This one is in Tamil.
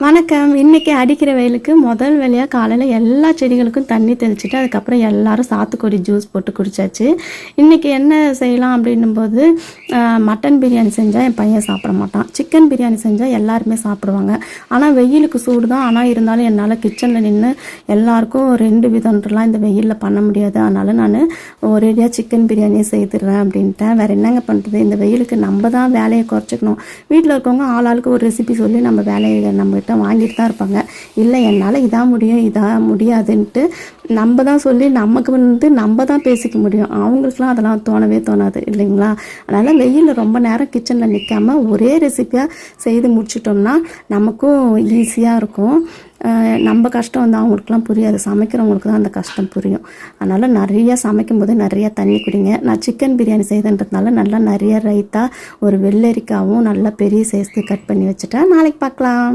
வணக்கம். இன்றைக்கி அடிக்கிற வெயிலுக்கு முதல் வேலையாக காலையில் எல்லா செடிகளுக்கும் தண்ணி தெளிச்சிட்டு அதுக்கப்புறம் எல்லாரும் சாத்துக்குடி ஜூஸ் போட்டு குடித்தாச்சு. இன்றைக்கி என்ன செய்யலாம் அப்படின்னும்போது மட்டன் பிரியாணி செஞ்சால் என் பையன் சாப்பிட மாட்டான். சிக்கன் பிரியாணி செஞ்சால் எல்லாருமே சாப்பிடுவாங்க. ஆனால் வெயிலுக்கு சூடு தான். ஆனால் இருந்தாலும் என்னால் கிச்சனில் நின்று எல்லாருக்கும் 2 விதம்லாம் இந்த வெயிலில் பண்ண முடியாது. அதனால் நான் ஒரேடியாக சிக்கன் பிரியாணியை செய்துடுறேன் அப்படின்ட்டேன். வேறு என்னங்க பண்ணுறது? இந்த வெயிலுக்கு நம்ம தான் வேலையை குறைச்சிக்கணும். வீட்டில் இருக்கவங்க ஆளாளுக்கு ஒரு ரெசிபி சொல்லி நம்ம வேலையை நம்மகிட்ட வாங்கிட்டு தான் இருப்பாங்க. இல்லை என்னால் இதான் முடியும் இதான் முடியாதுன்ட்டு நம்ம தான் சொல்லி நமக்கு நம்ம தான் பேசிக்க முடியும். அவங்களுக்குலாம் அதெல்லாம் தோணவே தோணாது இல்லைங்களா? அதனால் வெயிலில் ரொம்ப நேரம் கிச்சனில் நிற்காம ஒரே ரெசிப்பியாக செய்து முடிச்சிட்டோம்னா நமக்கும் ஈஸியாக இருக்கும். நம்ம கஷ்டம் வந்து அவங்களுக்குலாம் புரியாது, சமைக்கிறவங்களுக்கு தான் அந்த கஷ்டம் புரியும். அதனால் நிறையா சமைக்கும் போது நிறையா தண்ணி குடிங்க. நான் சிக்கன் பிரியாணி செய்தன்றதுனால நல்லா நிறைய ரைத்தா ஒரு வெள்ளரிக்காவும் நல்லா பெரிய சைஸ்க்கு கட் பண்ணி வச்சுட்டேன். நாளைக்கு பார்க்கலாம்.